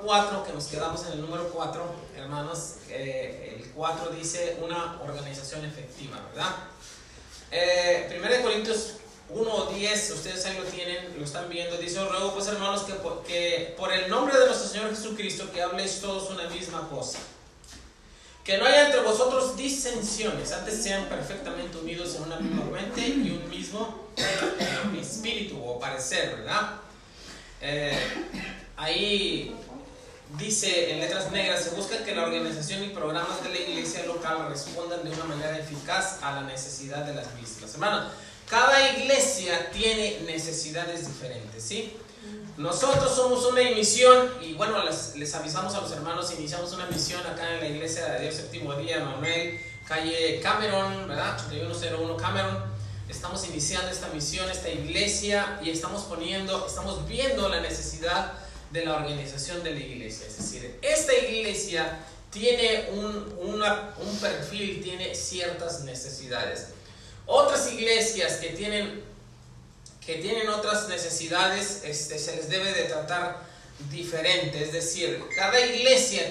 4, que nos quedamos en el número 4, hermanos, el 4 dice una organización efectiva, ¿verdad? 1 Corintios 1:10, ustedes ahí lo tienen, lo están viendo, dice: os ruego pues, hermanos, que por el nombre de nuestro Señor Jesucristo, que habléis todos una misma cosa, que no haya entre vosotros disensiones, antes sean perfectamente unidos en una misma mente y un mismo espíritu o parecer, ¿verdad? Ahí dice en letras negras: se busca que la organización y programas de la iglesia local respondan de una manera eficaz a la necesidad de las mismas. Hermanos, cada iglesia tiene necesidades diferentes, ¿sí? Nosotros somos una misión, y bueno, les avisamos a los hermanos, iniciamos una misión acá en la iglesia de Dios Séptimo Día, Manuel, calle Cameron, ¿verdad? 8101 Cameron. Estamos iniciando esta misión, esta iglesia, y estamos viendo la necesidad de la organización de la iglesia. Es decir, esta iglesia tiene un perfil, tiene ciertas necesidades. Otras iglesias que tienen otras necesidades, se les debe de tratar diferente. Es decir, cada iglesia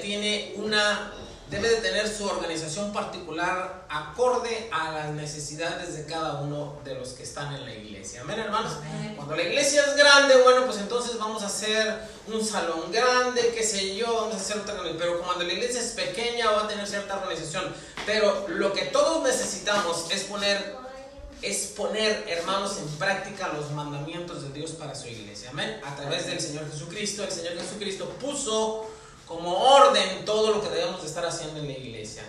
debe de tener su organización particular acorde a las necesidades de cada uno de los que están en la iglesia. Amén, hermanos. Cuando la iglesia es grande, bueno, pues entonces vamos a hacer un salón grande, qué sé yo, vamos a hacer otra organización. Pero cuando la iglesia es pequeña, va a tener cierta organización. Pero lo que todos necesitamos es poner, hermanos, en práctica los mandamientos de Dios para su iglesia. Amén. A través del Señor Jesucristo. El Señor Jesucristo puso como orden todo lo que debemos de estar haciendo en la iglesia.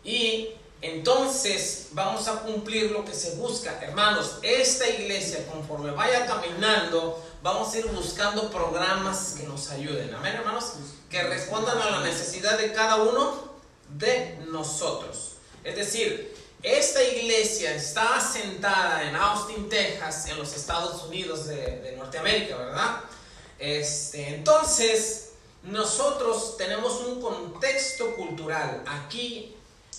Y entonces vamos a cumplir lo que se busca. Hermanos, esta iglesia, conforme vaya caminando, vamos a ir buscando programas que nos ayuden. Amén, hermanos. Que respondan a la necesidad de cada uno de nosotros. Es decir, esta iglesia está asentada en Austin, Texas, en los Estados Unidos de Norteamérica, ¿verdad? Entonces, nosotros tenemos un contexto cultural. Aquí,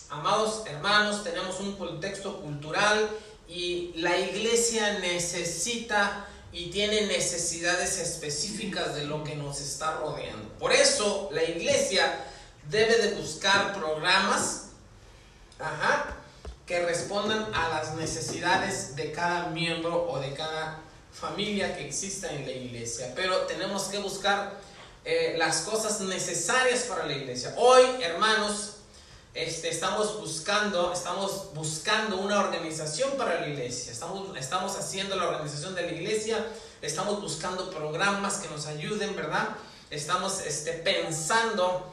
amados hermanos, tenemos un contexto cultural, y la iglesia necesita y tiene necesidades específicas de lo que nos está rodeando. Por eso, la iglesia debe de buscar programas, que respondan a las necesidades de cada miembro o de cada familia que exista en la iglesia. Pero tenemos que buscar las cosas necesarias para la iglesia. Hoy, hermanos, estamos buscando una organización para la iglesia. Estamos haciendo la organización de la iglesia. Estamos buscando programas que nos ayuden, ¿verdad? Estamos pensando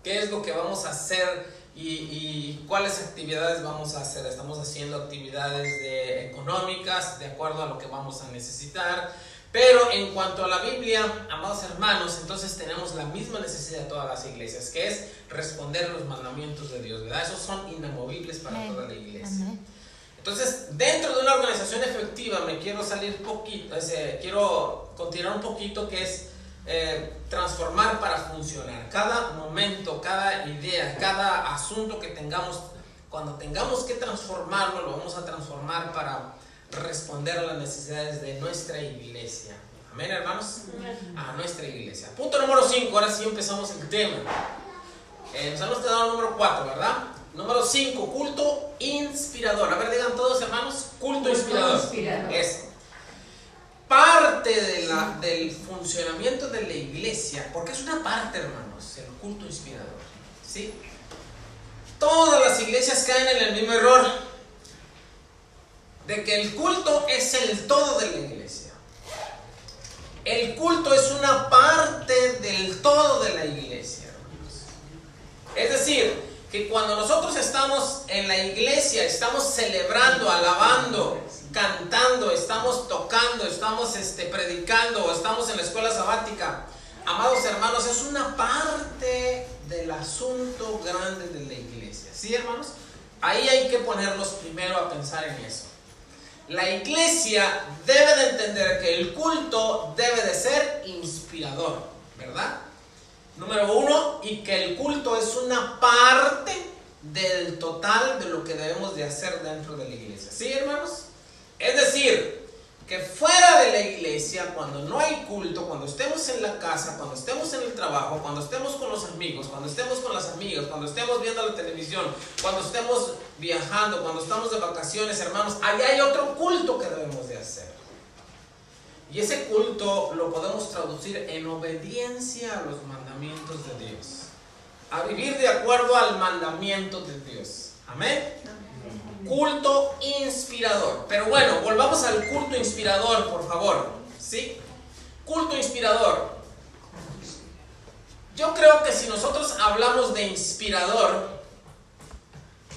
qué es lo que vamos a hacer y cuáles actividades vamos a hacer. Estamos haciendo actividades económicas de acuerdo a lo que vamos a necesitar. Pero en cuanto a la Biblia, amados hermanos, entonces tenemos la misma necesidad de todas las iglesias, que es responder los mandamientos de Dios, ¿verdad? Esos son inamovibles para toda la iglesia. Entonces, dentro de una organización efectiva, me quiero salir poquito, quiero continuar un poquito, que es transformar para funcionar. Cada momento, cada idea, cada asunto que tengamos, cuando tengamos que transformarlo, lo vamos a transformar para responder a las necesidades de nuestra iglesia. Amén, hermanos. A nuestra iglesia. Punto número 5. Ahora sí empezamos el tema. Nos hemos quedado en el número 4, ¿verdad? Número 5, culto inspirador. A ver, digan todos, hermanos, culto inspirador. Es parte del funcionamiento de la iglesia, porque es una parte, hermanos, el culto inspirador, ¿sí? Todas las iglesias caen en el mismo error, de que el culto es el todo de la iglesia. El culto es una parte del todo de la iglesia, hermanos. Es decir, que cuando nosotros estamos en la iglesia, estamos celebrando, alabando, cantando, estamos tocando, estamos predicando, o estamos en la escuela sabática, amados hermanos, es una parte del asunto grande de la iglesia. ¿Sí, hermanos? Ahí hay que ponernos primero a pensar en eso. La iglesia debe de entender que el culto debe de ser inspirador, ¿verdad? Número 1, y que el culto es una parte del total de lo que debemos de hacer dentro de la iglesia. ¿Sí, hermanos? Es decir, que fuera de la iglesia, cuando no hay culto, cuando estemos en la casa, cuando estemos en el trabajo, cuando estemos con los amigos, cuando estemos con las amigas, cuando estemos viendo la televisión, cuando estemos viajando, cuando estamos de vacaciones, hermanos, allá hay otro culto que debemos de hacer. Y ese culto lo podemos traducir en obediencia a los mandamientos de Dios, a vivir de acuerdo al mandamiento de Dios. Amén. Culto inspirador. Pero bueno, volvamos al culto inspirador, por favor. ¿Sí? Culto inspirador. Yo creo que si nosotros hablamos de inspirador,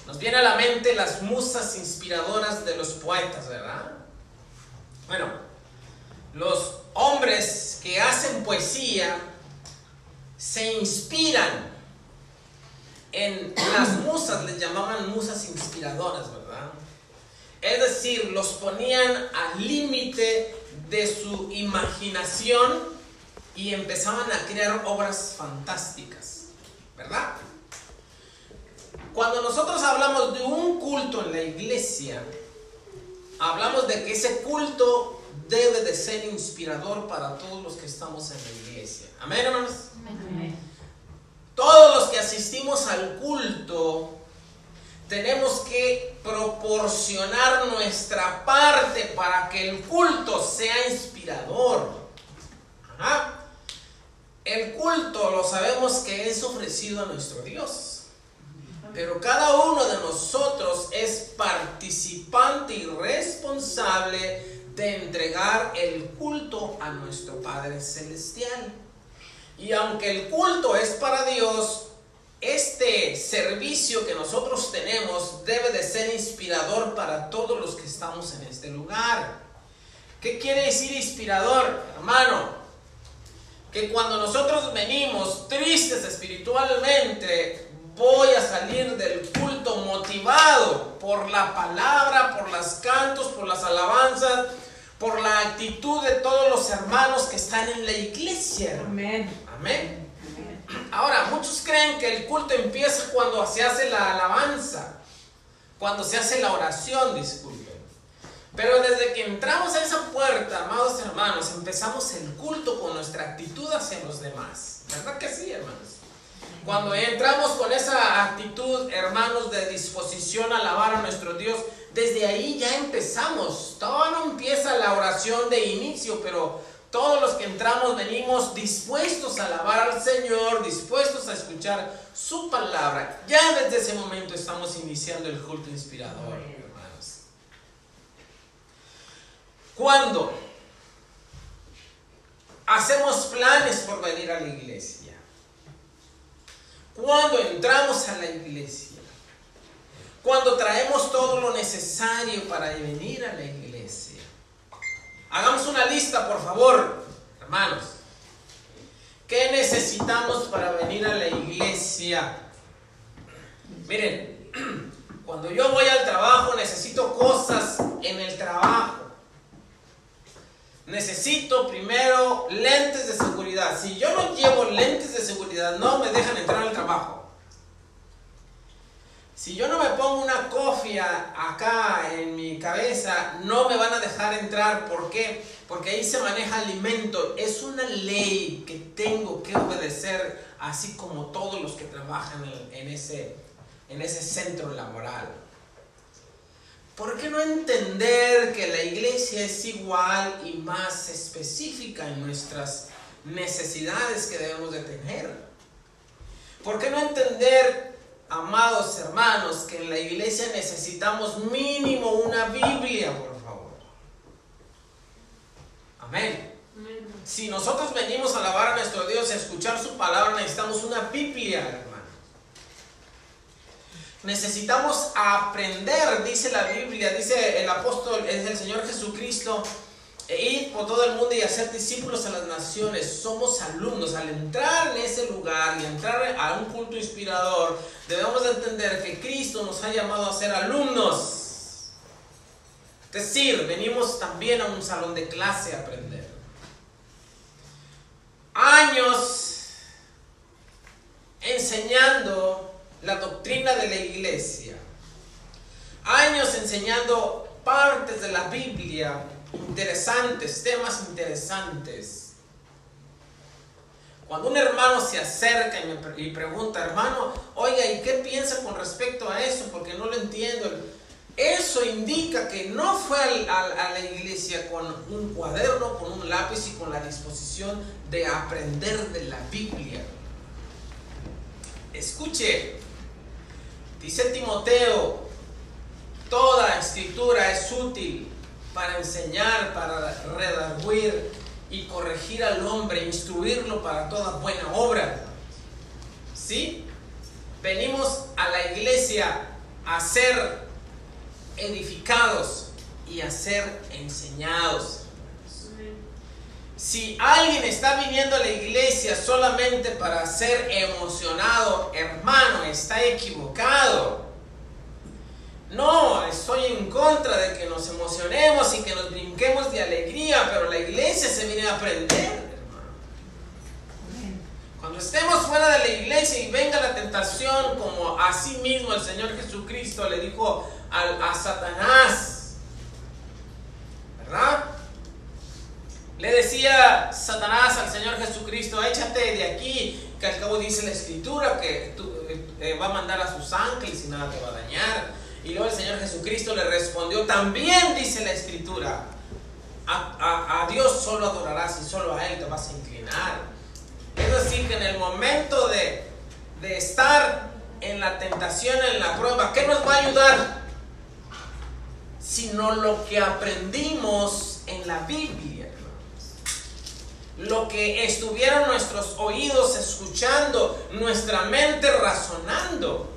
nos viene a la mente las musas inspiradoras de los poetas, ¿verdad? Bueno, los hombres que hacen poesía se inspiran en las musas, les llamaban musas inspiradoras, ¿verdad? Es decir, los ponían al límite de su imaginación y empezaban a crear obras fantásticas, ¿verdad? Cuando nosotros hablamos de un culto en la iglesia, hablamos de que ese culto debe de ser inspirador para todos los que estamos en la iglesia. ¿Amén, hermanos? Amén. Todos los que asistimos al culto tenemos que proporcionar nuestra parte para que el culto sea inspirador. Ajá. El culto lo sabemos que es ofrecido a nuestro Dios, pero cada uno de nosotros es participante y responsable de entregar el culto a nuestro Padre Celestial. Y aunque el culto es para Dios, este servicio que nosotros tenemos debe de ser inspirador para todos los que estamos en este lugar. ¿Qué quiere decir inspirador, hermano? Que cuando nosotros venimos tristes espiritualmente, voy a salir del culto motivado por la palabra, por los cantos, por las alabanzas, por la actitud de todos los hermanos que están en la iglesia. Amén. Amén. Ahora, muchos creen que el culto empieza cuando se hace la alabanza, cuando se hace la oración, disculpen. Pero desde que entramos a esa puerta, amados hermanos, empezamos el culto con nuestra actitud hacia los demás. ¿Verdad que sí, hermanos? Cuando entramos con esa actitud, hermanos, de disposición a alabar a nuestro Dios, desde ahí ya empezamos. Todavía no empieza la oración de inicio, pero todos los que entramos venimos dispuestos a alabar al Señor, dispuestos a escuchar su palabra. Ya desde ese momento estamos iniciando el culto inspirador, hermanos. Cuando hacemos planes por venir a la iglesia, cuando entramos a la iglesia, cuando traemos todo lo necesario para venir a la iglesia. Hagamos una lista, por favor, hermanos. ¿Qué necesitamos para venir a la iglesia? Miren, cuando yo voy al trabajo necesito cosas en el trabajo. Necesito primero lentes de seguridad. Si yo no llevo lentes de seguridad, no me dejan entrar al trabajo. Si yo no me pongo una cofia acá en mi cabeza, no me van a dejar entrar. ¿Por qué? Porque ahí se maneja alimento. Es una ley que tengo que obedecer, así como todos los que trabajan en ese centro laboral. ¿Por qué no entender que la iglesia es igual y más específica en nuestras necesidades que debemos de tener? ¿Por qué no entender, amados hermanos, que en la iglesia necesitamos mínimo una Biblia, por favor? Amén. Si nosotros venimos a alabar a nuestro Dios y a escuchar su palabra, necesitamos una Biblia, hermano. Necesitamos aprender, dice la Biblia, dice el apóstol, es el Señor Jesucristo: ir por todo el mundo y hacer discípulos a las naciones. Somos alumnos. Al entrar en ese lugar y entrar a un culto inspirador, debemos de entender que Cristo nos ha llamado a ser alumnos. Es decir, venimos también a un salón de clase a aprender. Años enseñando la doctrina de la iglesia, años enseñando partes de la Biblia, interesantes, temas interesantes. Cuando un hermano se acerca y pregunta, hermano, oiga, ¿y qué piensa con respecto a eso? Porque no lo entiendo. Eso indica que no fue a la iglesia con un cuaderno, con un lápiz y con la disposición de aprender de la Biblia. Escuche, dice Timoteo, toda escritura es útil para enseñar, para redarguir y corregir al hombre, instruirlo para toda buena obra. ¿Sí? Venimos a la iglesia a ser edificados y a ser enseñados. Si alguien está viniendo a la iglesia solamente para ser emocionado, hermano, está equivocado. No, estoy en contra de que nos emocionemos y que nos brinquemos de alegría, pero la iglesia se viene a aprender, hermano. Cuando estemos fuera de la iglesia y venga la tentación, como así mismo el Señor Jesucristo le dijo a Satanás, ¿verdad? Le decía Satanás al Señor Jesucristo, échate de aquí, que al cabo dice la Escritura que va a mandar a sus ángeles y nada te va a dañar. Y luego el Señor Jesucristo le respondió, también dice la Escritura, a Dios solo adorarás y solo a Él te vas a inclinar. Es decir, que en el momento de estar en la tentación, en la prueba, ¿qué nos va a ayudar? Sino lo que aprendimos en la Biblia, lo que estuvieron nuestros oídos escuchando, nuestra mente razonando.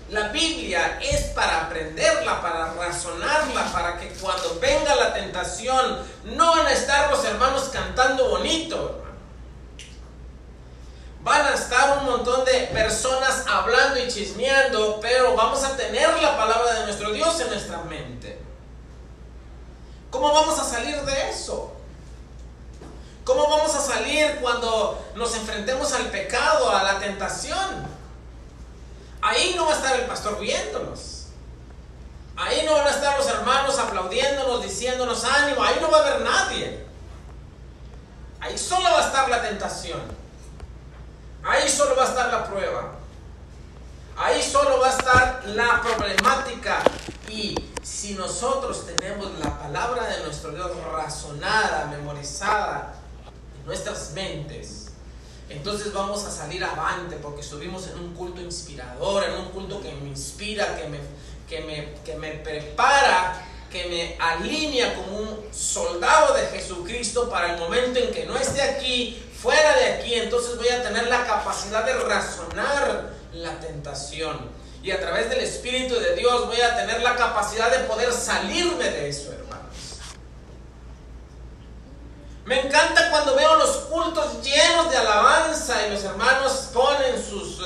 La Biblia es para aprenderla, para razonarla, para que cuando venga la tentación no van a estar los hermanos cantando bonito, hermano. Van a estar un montón de personas hablando y chismeando, pero vamos a tener la palabra de nuestro Dios en nuestra mente. ¿Cómo vamos a salir de eso? ¿Cómo vamos a salir cuando nos enfrentemos al pecado, a la tentación? Ahí no va a estar el pastor viéndonos. Ahí no van a estar los hermanos aplaudiéndonos, diciéndonos ánimo. Ahí no va a haber nadie. Ahí solo va a estar la tentación. Ahí solo va a estar la prueba. Ahí solo va a estar la problemática. Y si nosotros tenemos la palabra de nuestro Dios razonada, memorizada en nuestras mentes, entonces vamos a salir avante, porque estuvimos en un culto inspirador, en un culto que me inspira, que me prepara, que me alinea como un soldado de Jesucristo para el momento en que no esté aquí, fuera de aquí. Entonces voy a tener la capacidad de razonar la tentación, y a través del Espíritu de Dios voy a tener la capacidad de poder salirme de eso, hermanos. Me encanta cuando veo los cultos llenos de alabanza y los hermanos ponen sus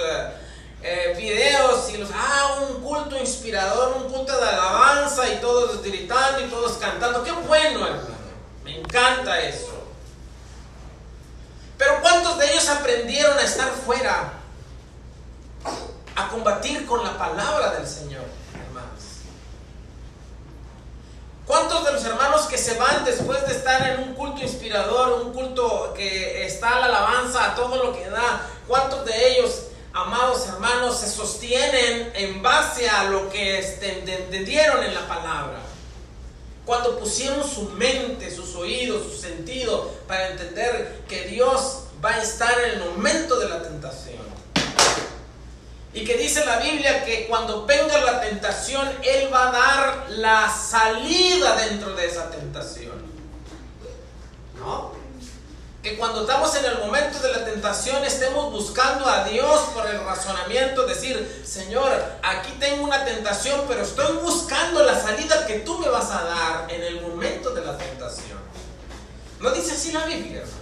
videos y un culto inspirador, un culto de alabanza y todos gritando y todos cantando. ¡Qué bueno, hermano! Me encanta eso. Pero ¿cuántos de ellos aprendieron a estar fuera, a combatir con la palabra del Señor, hermanos? ¿Cuántos de los hermanos que se van después de estar en un culto inspirador, un culto que está la alabanza a todo lo que da, cuántos de ellos, amados hermanos, se sostienen en base a lo que entendieron en la palabra? Cuando pusieron su mente, sus oídos, su sentido para entender que Dios va a estar en el momento de la tentación. Y que dice la Biblia que cuando venga la tentación, Él va a dar la salida dentro de esa tentación. ¿No? Que cuando estamos en el momento de la tentación estemos buscando a Dios por el razonamiento, decir, Señor, aquí tengo una tentación, pero estoy buscando la salida que tú me vas a dar en el momento de la tentación. ¿No dice así la Biblia, hermanos?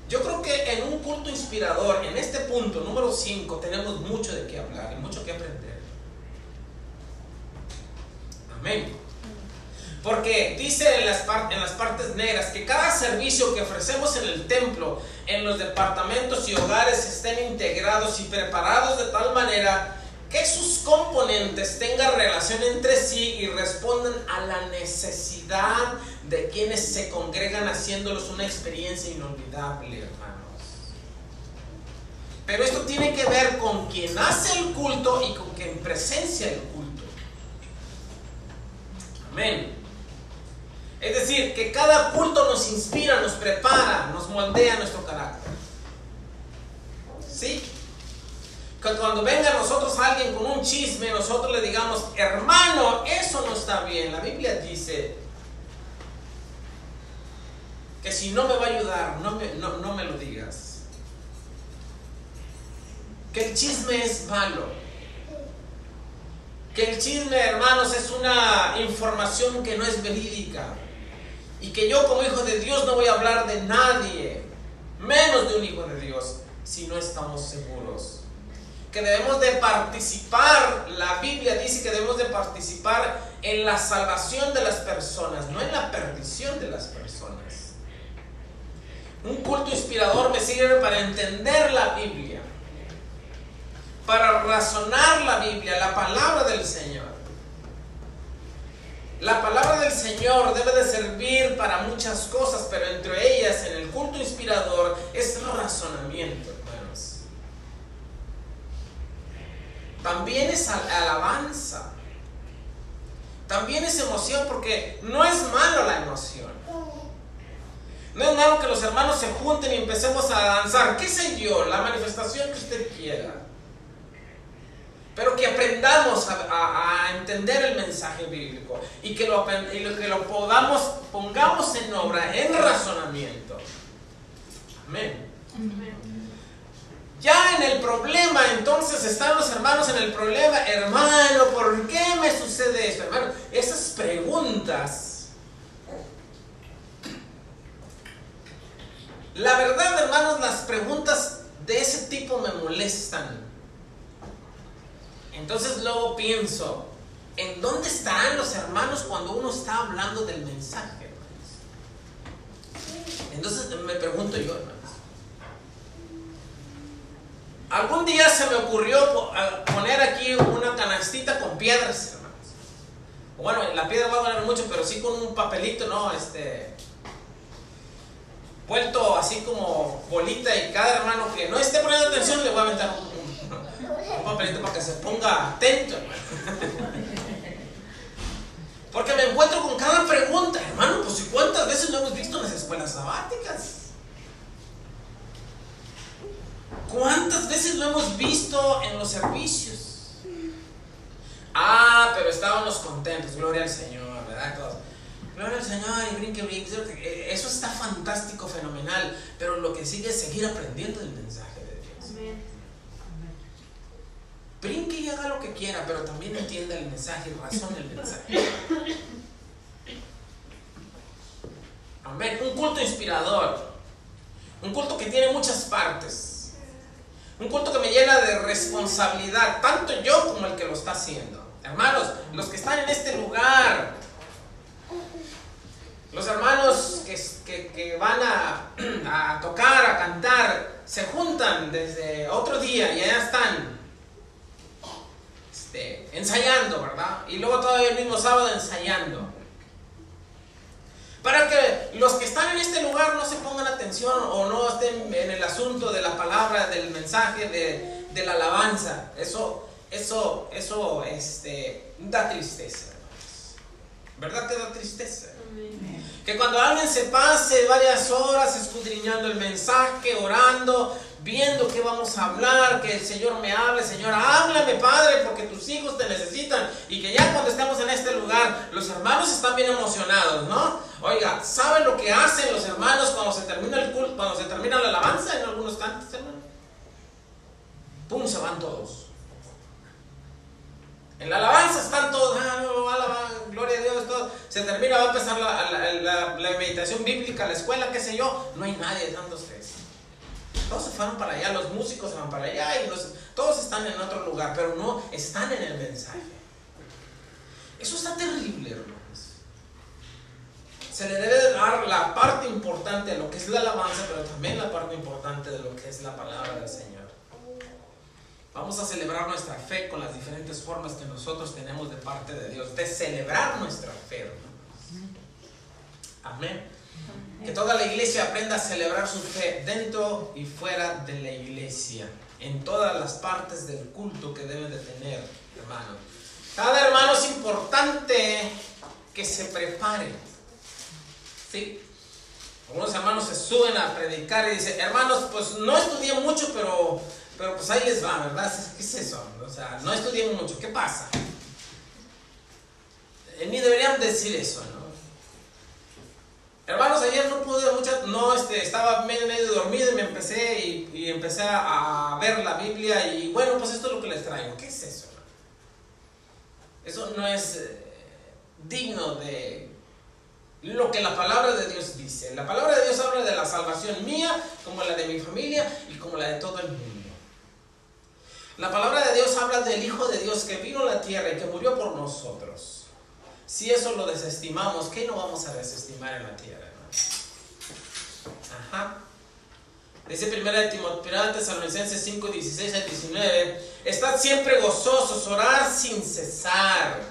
Yo creo que en un culto inspirador, en este punto, número 5, tenemos mucho de qué hablar y mucho que aprender. Amén. Porque dice en las partes negras que cada servicio que ofrecemos en el templo, en los departamentos y hogares, estén integrados y preparados de tal manera que sus componentes tengan relación entre sí y respondan a la necesidad de quienes se congregan, haciéndolos una experiencia inolvidable, hermanos. Pero esto tiene que ver con quien hace el culto y con quien presencia el culto. Amén. Es decir, que cada culto nos inspira, nos prepara, nos moldea nuestro carácter. ¿Sí? Que cuando venga a nosotros alguien con un chisme, nosotros le digamos, hermano, eso no está bien. La Biblia dice que si no me va a ayudar, no me lo digas. Que el chisme es malo. Que el chisme, hermanos, es una información que no es verídica. Y que yo como hijo de Dios no voy a hablar de nadie, menos de un hijo de Dios, si no estamos seguros. Que debemos de participar, la Biblia dice que debemos de participar en la salvación de las personas, no en la perdición de las personas. Un culto inspirador me sirve para entender la Biblia, para razonar la Biblia, la palabra del Señor. La palabra del Señor debe de servir para muchas cosas, pero entre ellas, en el culto inspirador, es razonamiento, hermanos. También es alabanza. También es emoción, porque no es malo la emoción. No es malo que los hermanos se junten y empecemos a danzar, qué sé yo, la manifestación que usted quiera. Pero que aprendamos a entender el mensaje bíblico y que lo pongamos en obra, en razonamiento. Amén. Ya en el problema, entonces están los hermanos en el problema. Hermano, ¿por qué me sucede esto? Hermano, esas preguntas, la verdad, hermanos, las preguntas de ese tipo me molestan. Entonces luego pienso, ¿en dónde estarán los hermanos cuando uno está hablando del mensaje, hermanos? Entonces me pregunto yo, hermanos, algún día se me ocurrió poner aquí una canastita con piedras, hermanos. Bueno, la piedra va a doler mucho, pero sí con un papelito, ¿no? Vuelto así como bolita, y cada hermano que no esté poniendo atención le voy a aventar un papelito para que se ponga atento, hermano. Porque me encuentro con cada pregunta, hermano, pues ¿cuántas veces lo hemos visto en las escuelas sabáticas? ¿Cuántas veces lo hemos visto en los servicios? Pero estábamos contentos, gloria al Señor, ¿verdad? Todos, gloria al Señor y brinque. Eso está fantástico, fenomenal, pero lo que sigue es seguir aprendiendo el mensaje de Dios. Amén. Brinque y haga lo que quiera, pero también entienda el mensaje y razone el mensaje. Amén. Un culto inspirador, un culto que tiene muchas partes, un culto que me llena de responsabilidad, tanto yo como el que lo está haciendo. Hermanos, los que están en este lugar, los hermanos que van a tocar, a cantar, se juntan desde otro día y allá están ensayando, ¿verdad? Y luego todavía el mismo sábado ensayando. Para que los que están en este lugar no se pongan atención o no estén en el asunto de la palabra, del mensaje, de la alabanza. Eso da tristeza, hermanos. ¿Verdad que da tristeza? Amén. Que cuando alguien se pase varias horas escudriñando el mensaje, orando, viendo qué vamos a hablar, que el Señor me hable, Señor, háblame, Padre, porque tus hijos te necesitan, y que ya cuando estemos en este lugar, los hermanos están bien emocionados, ¿no? Oiga, ¿saben lo que hacen los hermanos cuando se termina el culto, cuando se termina la alabanza en algunos cantos, hermano? ¡Pum! Se van todos. En la alabanza están todos, gloria a Dios, todo. Se termina, va a empezar la meditación bíblica, la escuela, qué sé yo. No hay nadie dando ustedes. Todos se fueron para allá, los músicos se van para allá y todos están en otro lugar, pero no están en el mensaje. Eso está terrible, hermanos. Se le debe dar la parte importante de lo que es la alabanza, pero también la parte importante de lo que es la palabra del Señor. Vamos a celebrar nuestra fe con las diferentes formas que nosotros tenemos de parte de Dios, de celebrar nuestra fe, hermanos. Amén. Que toda la iglesia aprenda a celebrar su fe dentro y fuera de la iglesia, en todas las partes del culto que deben de tener, hermanos. Cada hermano es importante que se prepare. ¿Sí? Algunos hermanos se suben a predicar y dicen, hermanos, pues no estudié mucho, pero pues ahí les va, ¿verdad? ¿Qué es eso? O sea, no estudié mucho, ¿qué pasa? Ni deberían decir eso, ¿no? Hermanos, ayer no pude mucho, estaba medio dormido y empecé a ver la Biblia y bueno, pues esto es lo que les traigo. ¿Qué es eso? Eso no es digno de lo que la palabra de Dios dice. La palabra de Dios habla de la salvación mía, como la de mi familia y como la de todo el mundo. La palabra de Dios habla del Hijo de Dios que vino a la tierra y que murió por nosotros. Si eso lo desestimamos, ¿qué no vamos a desestimar en la tierra, hermano? Ajá. Dice 1 Tesalonicenses 5, 16 al 19. Estad siempre gozosos, orar sin cesar.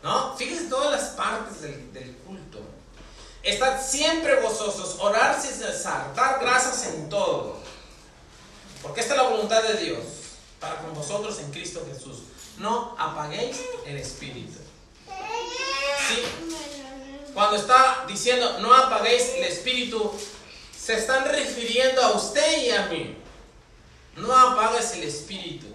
¿No? Fíjense todas las partes del culto. Estad siempre gozosos, orar sin cesar, dar gracias en todo. Porque esta es la voluntad de Dios para con vosotros en Cristo Jesús. No apaguéis el espíritu. ¿Sí? Cuando está diciendo no apaguéis el espíritu, se están refiriendo a usted y a mí. No apagues el espíritu.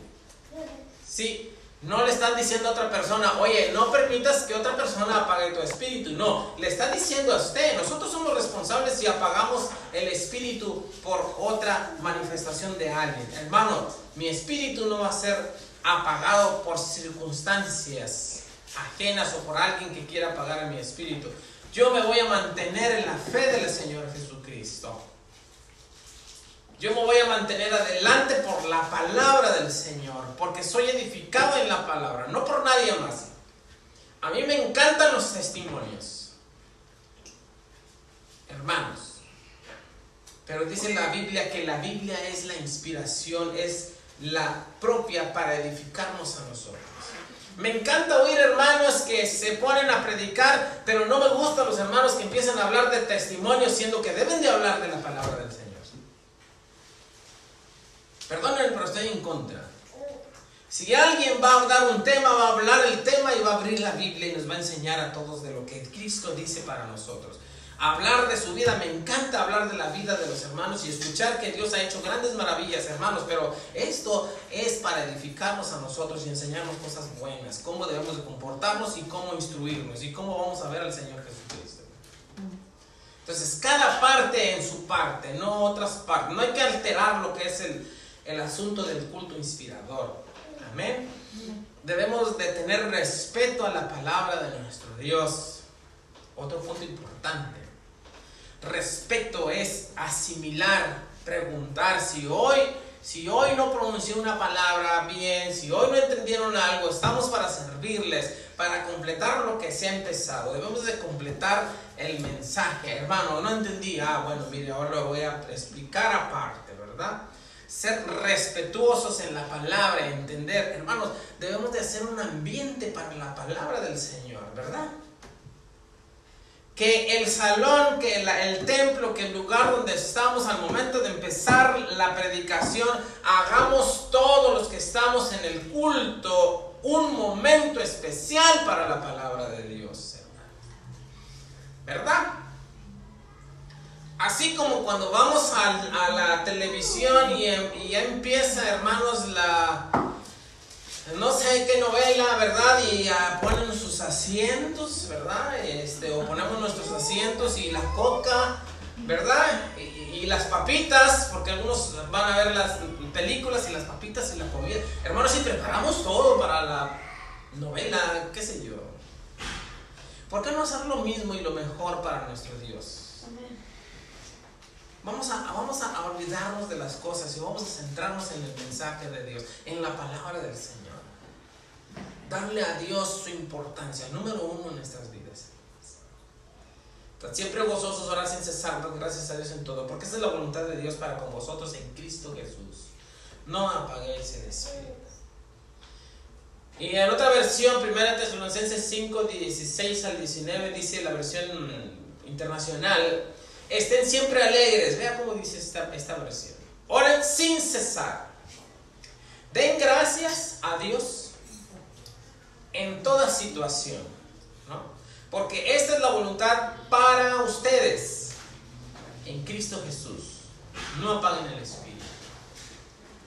¿Sí? No le están diciendo a otra persona, oye, no permitas que otra persona apague tu espíritu. No, le está diciendo a usted. Nosotros somos responsables si apagamos el espíritu por otra manifestación de alguien. Hermano, mi espíritu no va a ser apagado por circunstancias ajenas o por alguien que quiera apagar mi espíritu. Yo me voy a mantener en la fe del Señor Jesucristo. Yo me voy a mantener adelante por la palabra del Señor, porque soy edificado en la palabra, no por nadie más. A mí me encantan los testimonios, hermanos. Pero dice la Biblia que la Biblia es la inspiración, es la propia para edificarnos a nosotros. Me encanta oír hermanos que se ponen a predicar, pero no me gustan los hermanos que empiezan a hablar de testimonios, siendo que deben de hablar de la palabra del Señor. Perdónenme, pero estoy en contra. Si alguien va a dar un tema, va a hablar el tema y va a abrir la Biblia y nos va a enseñar a todos de lo que Cristo dice para nosotros. Hablar de su vida, me encanta hablar de la vida de los hermanos y escuchar que Dios ha hecho grandes maravillas, hermanos, pero esto es para edificarnos a nosotros y enseñarnos cosas buenas, cómo debemos de comportarnos y cómo instruirnos y cómo vamos a ver al Señor Jesucristo. Entonces, cada parte en su parte, no otras partes. No hay que alterar lo que es el asunto del culto inspirador. Amén. Debemos de tener respeto a la palabra de nuestro Dios. Otro punto importante. Respeto es asimilar, preguntar si hoy no pronuncié una palabra bien, si hoy no entendieron algo, estamos para servirles, para completar lo que se ha empezado. Debemos de completar el mensaje. Hermano, no entendí. Bueno, mire, ahora lo voy a explicar aparte, ¿verdad? Ser respetuosos en la palabra, entender. Hermanos, debemos de hacer un ambiente para la palabra del Señor, ¿verdad? Que el salón, que el templo, que el lugar donde estamos al momento de empezar la predicación, hagamos todos los que estamos en el culto un momento especial para la palabra de Dios, ¿verdad? Así como cuando vamos a la televisión y ya empieza, hermanos, no sé qué novela, ¿verdad? Y ponen sus asientos, ¿verdad? O ponemos nuestros asientos y la coca, ¿verdad? Y las papitas, porque algunos van a ver las películas y las papitas y la comida. Hermanos, si preparamos todo para la novela, qué sé yo. ¿Por qué no hacer lo mismo y lo mejor para nuestro Dios? Vamos a olvidarnos de las cosas y vamos a centrarnos en el mensaje de Dios, en la palabra del Señor. Darle a Dios su importancia, número uno en nuestras vidas. Siempre gozosos, orar sin cesar, dar gracias a Dios en todo, porque esa es la voluntad de Dios para con vosotros en Cristo Jesús. no apaguéis el espíritu. Y en otra versión, 1 Tesalonicenses 5, 16 al 19, dice la versión internacional: estén siempre alegres. Vea cómo dice esta versión. Oren sin cesar. Den gracias a Dios en toda situación, ¿no? Porque esta es la voluntad para ustedes en Cristo Jesús. No apaguen el espíritu.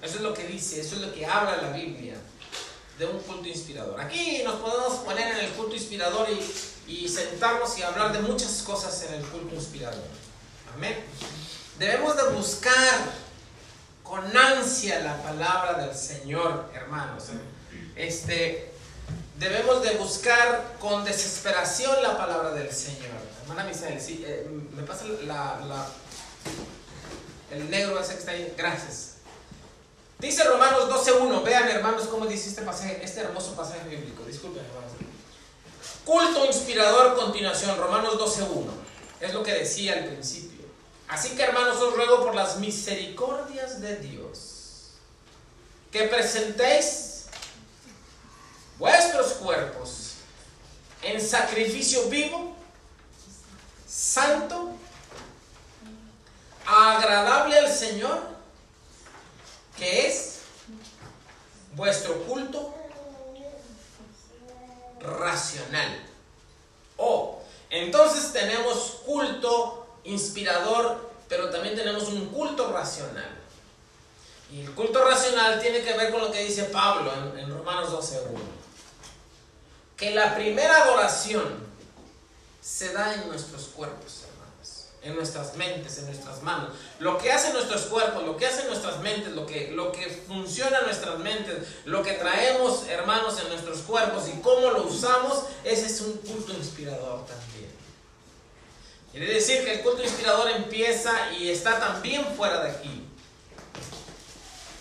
Eso es lo que dice, eso es lo que habla la Biblia de un culto inspirador. Aquí nos podemos poner en el culto inspirador y sentarnos y hablar de muchas cosas en el culto inspirador. Amén. Debemos de buscar con ansia la palabra del Señor, hermanos. Debemos de buscar con desesperación la palabra del Señor. Hermana Misael, sí, me pasa el negro ese que está ahí. Gracias. Dice Romanos 12:1. Vean, hermanos, cómo dice este pasaje, este hermoso pasaje bíblico. Disculpen, hermanos. Culto inspirador, continuación. Romanos 12:1. Es lo que decía al principio. Así que, hermanos, os ruego por las misericordias de Dios que presentéis vuestros cuerpos en sacrificio vivo, santo, agradable al Señor, que es vuestro culto racional. Entonces tenemos culto inspirador, pero también tenemos un culto racional. Y el culto racional tiene que ver con lo que dice Pablo en Romanos 12:1. Que la primera adoración se da en nuestros cuerpos, hermanos, en nuestras mentes, en nuestras manos. Lo que hacen nuestros cuerpos, lo que hacen nuestras mentes, lo que funciona en nuestras mentes, lo que traemos, hermanos, en nuestros cuerpos y cómo lo usamos, ese es un culto inspirador también. Quiere decir que el culto inspirador empieza y está también fuera de aquí.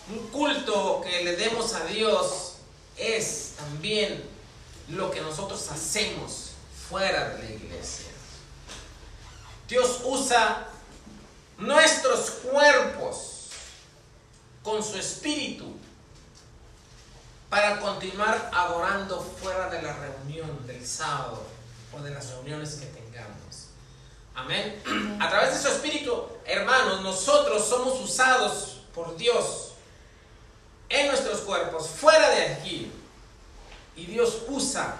Un culto que le demos a Dios es también lo que nosotros hacemos fuera de la iglesia. Dios usa nuestros cuerpos con su espíritu para continuar adorando fuera de la reunión del sábado o de las reuniones que tengamos. Amén. A través de su espíritu, hermanos, nosotros somos usados por Dios en nuestros cuerpos fuera de aquí. Y Dios usa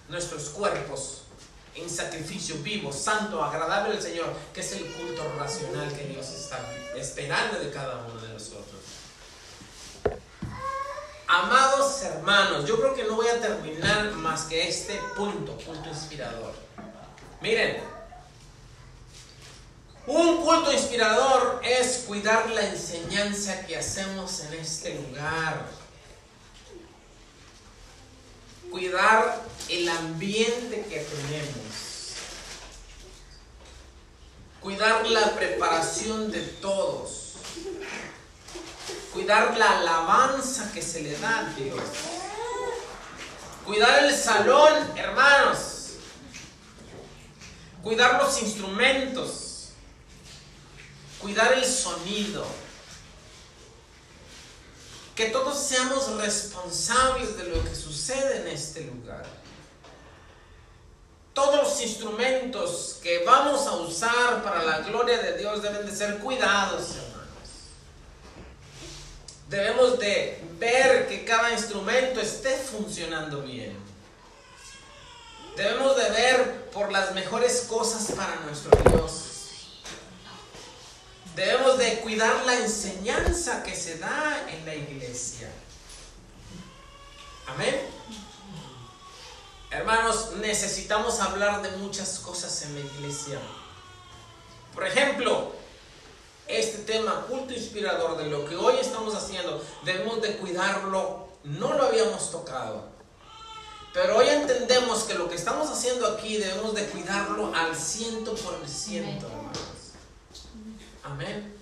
nuestros cuerpos en sacrificio vivo, santo, agradable al Señor, que es el culto racional que Dios está esperando de cada uno de nosotros. Amados hermanos, yo creo que no voy a terminar más que este punto inspirador. Miren, un culto inspirador es cuidar la enseñanza que hacemos en este lugar. Cuidar el ambiente que tenemos. Cuidar la preparación de todos. Cuidar la alabanza que se le da a Dios. Cuidar el salón, hermanos. Cuidar los instrumentos. Cuidar el sonido. Que todos seamos responsables de lo que sucede en este lugar. Todos los instrumentos que vamos a usar para la gloria de Dios deben de ser cuidados, hermanos. Debemos de ver que cada instrumento esté funcionando bien. Debemos de ver por las mejores cosas para nuestro Dios. Debemos de cuidar la enseñanza que se da en la iglesia. Amén. Hermanos, necesitamos hablar de muchas cosas en la iglesia. Por ejemplo, este tema, culto inspirador, de lo que hoy estamos haciendo, debemos de cuidarlo. No lo habíamos tocado, pero hoy entendemos que lo que estamos haciendo aquí debemos de cuidarlo al 100%, hermanos. Amén.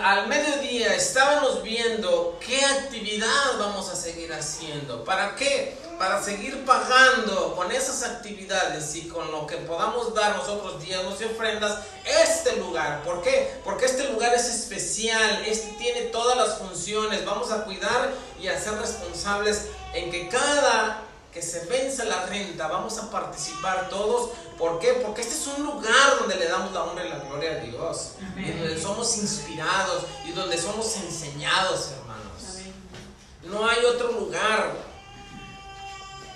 Al mediodía estábamos viendo qué actividad vamos a seguir haciendo. ¿Para qué? Para seguir pagando con esas actividades y con lo que podamos dar nosotros diezmos y ofrendas este lugar. ¿Por qué? Porque este lugar es especial, tiene todas las funciones. Vamos a cuidar y a ser responsables en que cada que se vence la renta vamos a participar todos. ¿Por qué? Porque este es un lugar donde le damos la honra y la gloria a Dios. Amén. Y donde somos inspirados y donde somos enseñados, hermanos. Amén. No hay otro lugar.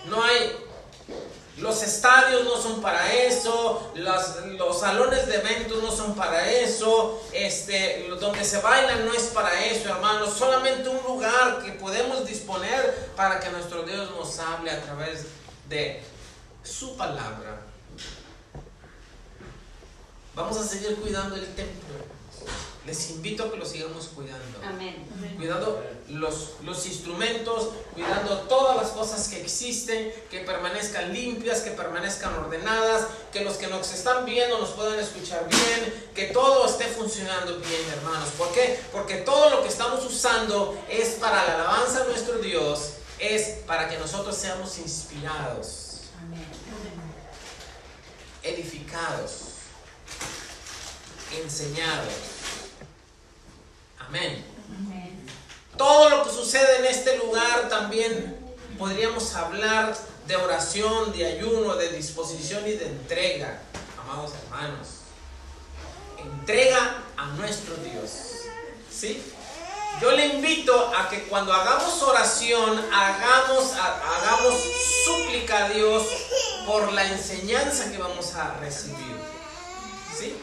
No hay. Los estadios no son para eso. Los salones de eventos no son para eso. Donde se baila no es para eso, hermanos. Solamente un lugar que podemos disponer para que nuestro Dios nos hable a través de su palabra. Vamos a seguir cuidando el templo. Les invito a que lo sigamos cuidando. Amén. Cuidando los instrumentos, cuidando todas las cosas que existen, que permanezcan limpias, que permanezcan ordenadas, que los que nos están viendo nos puedan escuchar bien, que todo esté funcionando bien, hermanos. ¿Por qué? Porque todo lo que estamos usando es para la alabanza de nuestro Dios, es para que nosotros seamos inspirados, amén, edificados, enseñados. Amén. Amén. Todo lo que sucede en este lugar también podríamos hablar de oración, de ayuno, de disposición y de entrega, amados hermanos. Entrega a nuestro Dios. ¿Sí? Yo le invito a que cuando hagamos oración, hagamos súplica a Dios por la enseñanza que vamos a recibir. ¿Sí?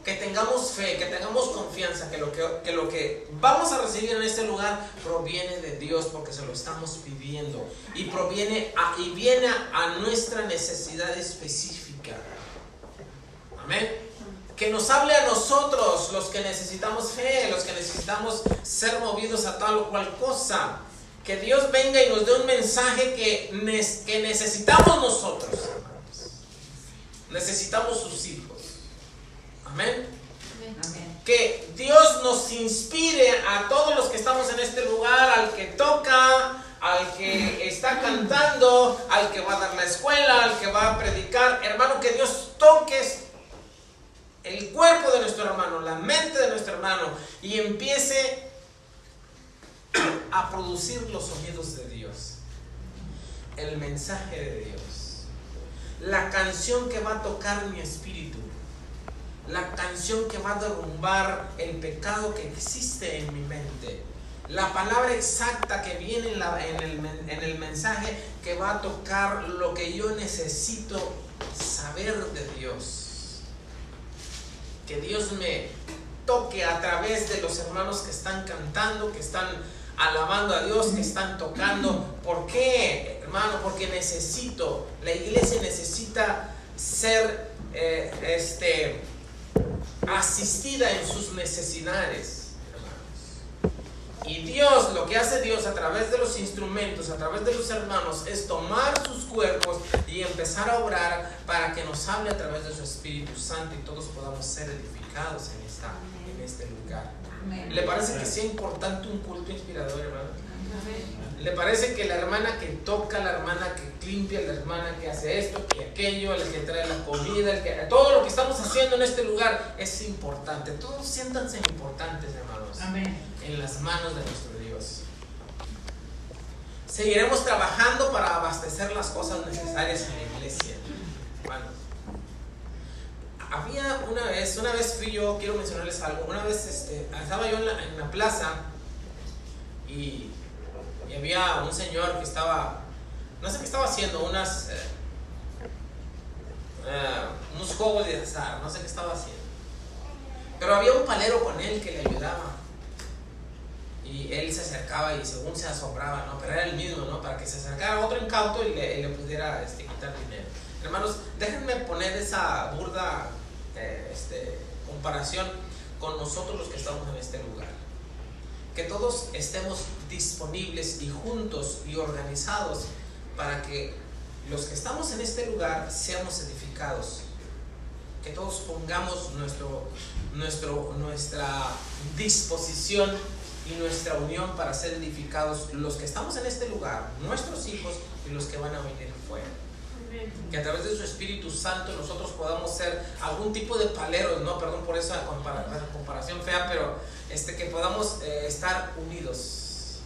Que tengamos fe, que tengamos confianza, que lo que vamos a recibir en este lugar proviene de Dios, porque se lo estamos pidiendo y viene a nuestra necesidad específica. Amén. Que nos hable a nosotros, los que necesitamos fe, los que necesitamos ser movidos a tal o cual cosa. Que Dios venga y nos dé un mensaje que necesitamos nosotros, hermanos. Necesitamos sus hijos. Amén. Amén. Que Dios nos inspire a todos los que estamos en este lugar, al que toca, al que está cantando, al que va a dar la escuela, al que va a predicar. Hermano, que Dios toque el cuerpo de nuestro hermano, la mente de nuestro hermano, y empiece a producir los sonidos de Dios, el mensaje de Dios, la canción que va a tocar mi espíritu, la canción que va a derrumbar el pecado que existe en mi mente, la palabra exacta que viene en el mensaje que va a tocar lo que yo necesito saber de Dios. Que Dios me toque a través de los hermanos que están cantando, que están alabando a Dios, que están tocando. ¿Por qué, hermano? Porque la iglesia necesita ser asistida en sus necesidades, hermanos. Y Dios, lo que hace Dios a través de los instrumentos, a través de los hermanos, es tomar sus cuerpos y empezar a obrar para que nos hable a través de su Espíritu Santo y todos podamos ser edificados en este lugar. Amén. ¿Le parece que sea importante un culto inspirador, hermano? Amén. ¿Le parece que la hermana que toca, la hermana que limpia, la hermana que hace esto, que aquello, el que trae la comida, todo lo que estamos haciendo en este lugar es importante? Todos siéntanse importantes, hermanos. Amén. En las manos de nuestro Dios. Seguiremos trabajando para abastecer las cosas necesarias en la iglesia. Bueno, había una vez fui yo, quiero mencionarles algo. Una vez estaba yo en la plaza y había un señor que estaba, no sé qué estaba haciendo, unos juegos de azar, no sé qué estaba haciendo. Pero había un palero con él que le ayudaba. Y él se acercaba y según se asombraba, ¿no? Pero era el mismo, ¿no? Para que se acercara otro incauto y le pudiera quitar dinero. Hermanos, déjenme poner esa burda comparación con nosotros los que estamos en este lugar. Que todos estemos disponibles y juntos y organizados para que los que estamos en este lugar seamos edificados que todos pongamos nuestra disposición y nuestra unión para ser edificados, los que estamos en este lugar, nuestros hijos y los que van a venir fuera. Que a través de su Espíritu Santo nosotros podamos ser algún tipo de paleros, ¿no? Perdón por esa comparación fea, pero que podamos estar unidos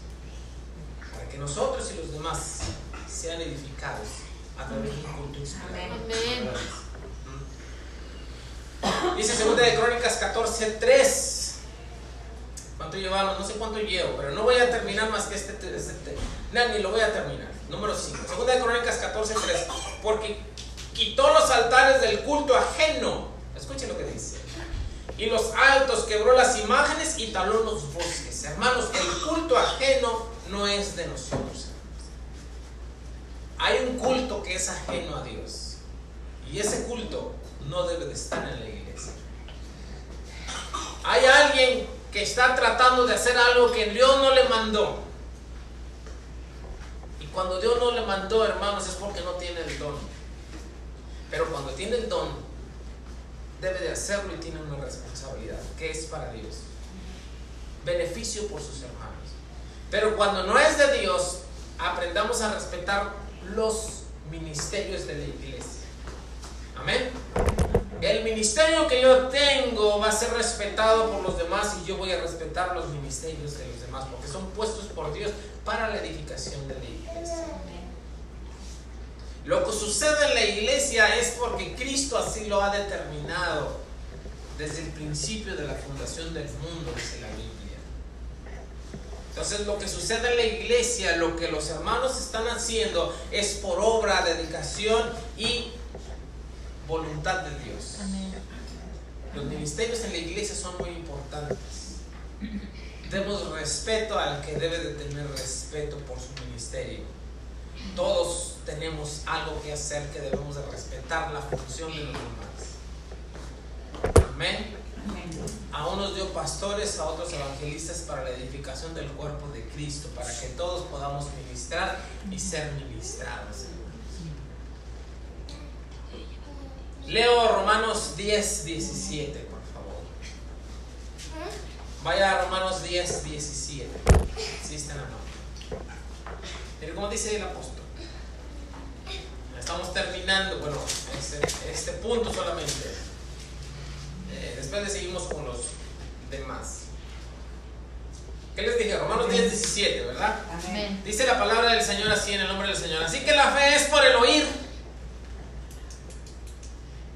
para que nosotros y los demás sean edificados a través de un culto inspirado. Amén. Dice 2 de Crónicas 14:3. ¿Cuánto llevamos? No sé cuánto llevo, pero no voy a terminar más que ni lo voy a terminar. Número 5. 2 de Crónicas 14:3. Porque quitó los altares del culto ajeno. Escuchen lo que dice. Y los altos, quebró las imágenes y taló los bosques. Hermanos, el culto ajeno no es de nosotros. Hay un culto que es ajeno a Dios. Y ese culto no debe de estar en la iglesia. Hay alguien que está tratando de hacer algo que Dios no le mandó. Y cuando Dios no le mandó, hermanos, es porque no tiene el don. Pero cuando tiene el don, debe de hacerlo y tiene una responsabilidad, que es para Dios. Beneficio por sus hermanos. Pero cuando no es de Dios, aprendamos a respetar los ministerios de la iglesia. Amén. El ministerio que yo tengo va a ser respetado por los demás y yo voy a respetar los ministerios de los demás porque son puestos por Dios para la edificación de la iglesia. Lo que sucede en la iglesia es porque Cristo así lo ha determinado desde el principio de la fundación del mundo, dice la Biblia. Entonces lo que sucede en la iglesia, lo que los hermanos están haciendo es por obra, dedicación y voluntad de Dios. Amén. Los ministerios en la iglesia son muy importantes. Demos respeto al que debe de tener respeto por su ministerio. Todos tenemos algo que hacer, que debemos de respetar la función de los demás. Amén. A unos dio pastores, a otros evangelistas para la edificación del cuerpo de Cristo, para que todos podamos ministrar y ser ministrados. Leo Romanos 10:17, por favor. Vaya a Romanos 10:17. Si están a mano. Mire cómo dice el apóstol. Estamos terminando, bueno, este punto solamente. Después le seguimos con los demás. ¿Qué les dije? Romanos 10:17, ¿verdad? Amén. Dice la palabra del Señor así, en el nombre del Señor. Así que la fe es por el oír.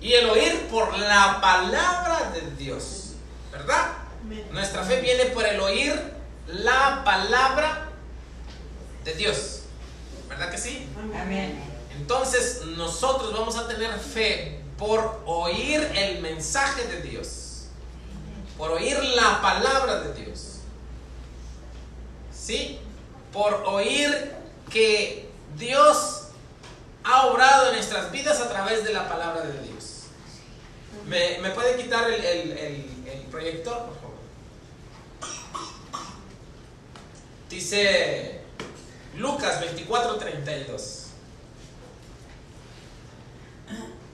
Y el oír por la palabra de Dios, ¿verdad? Nuestra fe viene por el oír la palabra de Dios, ¿verdad que sí? Amén. Entonces nosotros vamos a tener fe por oír el mensaje de Dios, por oír la palabra de Dios, ¿sí? Por oír que Dios ha obrado en nuestras vidas a través de la palabra de Dios. ¿Me puede quitar el proyector, por favor? Dice Lucas 24:32.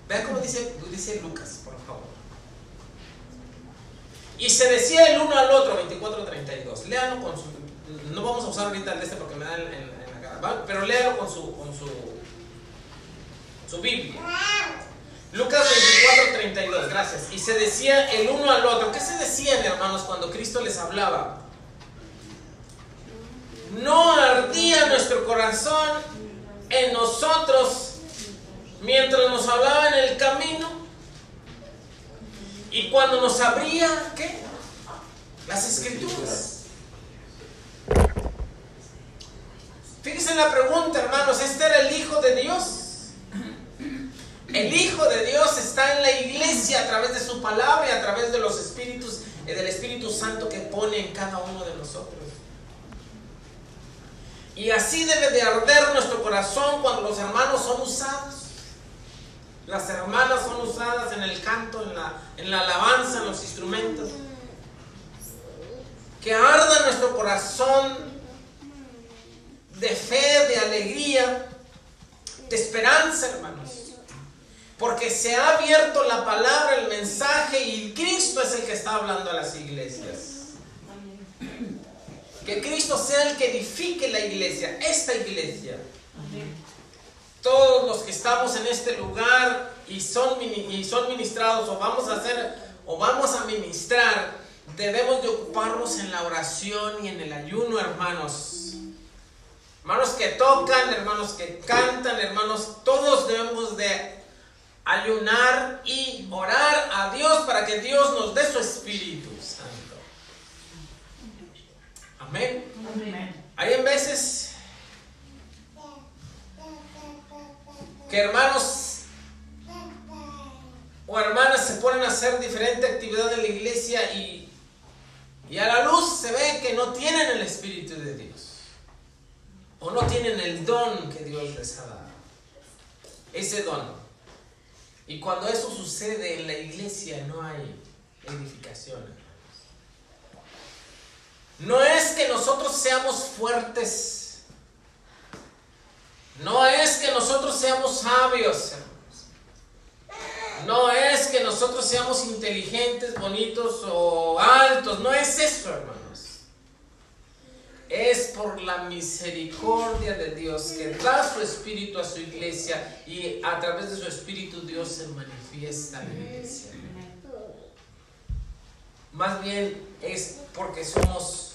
Vean cómo dice Lucas, por favor. Y se decía el uno al otro, 24:32. Léanlo con su... No vamos a usar ahorita el de porque me da en la cara, ¿vale? Pero léalo con su Biblia. Lucas 24:32, gracias. Y se decía el uno al otro. ¿Qué se decían, hermanos, cuando Cristo les hablaba? ¿No ardía nuestro corazón en nosotros mientras nos hablaba en el camino? Y cuando nos abría, ¿qué? Las Escrituras. Fíjense en la pregunta, hermanos. ¿Este era el Hijo de Dios? El Hijo de Dios está en la iglesia a través de su palabra y a través de los espíritus, del Espíritu Santo que pone en cada uno de nosotros. Y así debe de arder nuestro corazón cuando los hermanos son usados. Las hermanas son usadas en el canto, en la alabanza, en los instrumentos. Que arda nuestro corazón de fe, de alegría, de esperanza, hermanos. Porque se ha abierto la palabra, el mensaje, y Cristo es el que está hablando a las iglesias. Que Cristo sea el que edifique la iglesia, esta iglesia. Todos los que estamos en este lugar y son ministrados o vamos a ministrar, debemos de ocuparnos en la oración y en el ayuno, hermanos. Hermanos que tocan, hermanos que cantan, hermanos, todos debemos de ayunar y orar a Dios para que Dios nos dé su Espíritu Santo. Amén. Hay en veces que hermanos o hermanas se ponen a hacer diferente actividad en la iglesia y a la luz se ve que no tienen el Espíritu de Dios o no tienen el don que Dios les ha dado, ese don. Y cuando eso sucede en la iglesia no hay edificación. No es que nosotros seamos fuertes, no es que nosotros seamos sabios, no es que nosotros seamos inteligentes, bonitos o altos, no es eso, hermanos. Es por la misericordia de Dios que da su Espíritu a su iglesia y a través de su Espíritu Dios se manifiesta en la iglesia. Más bien es porque somos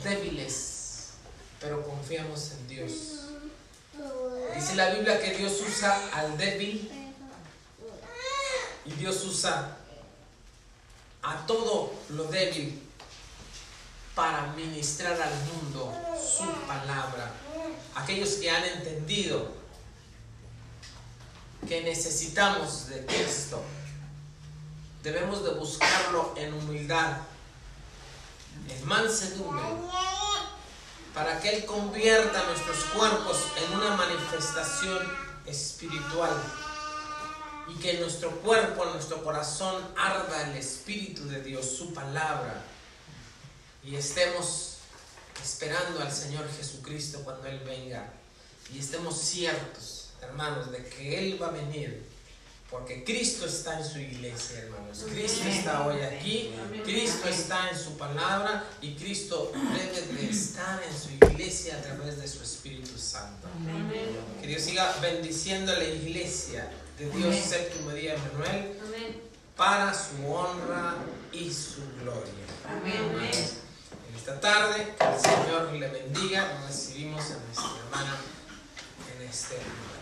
débiles, pero confiamos en Dios. Dice la Biblia que Dios usa al débil y Dios usa a todo lo débil para ministrar al mundo su palabra. Aquellos que han entendido que necesitamos de Cristo, debemos de buscarlo en humildad, en mansedumbre, para que Él convierta nuestros cuerpos en una manifestación espiritual y que en nuestro cuerpo, en nuestro corazón arda el Espíritu de Dios, su palabra, y estemos esperando al Señor Jesucristo cuando Él venga y estemos ciertos, hermanos, de que Él va a venir. Porque Cristo está en su iglesia, hermanos. Cristo está hoy aquí. Cristo está en su palabra. Y Cristo debe de estar en su iglesia a través de su Espíritu Santo. Que Dios siga bendiciendo a la iglesia de Dios Séptimo Día Emanuel para su honra y su gloria. En esta tarde, que el Señor le bendiga. Recibimos a nuestra hermana en este lugar.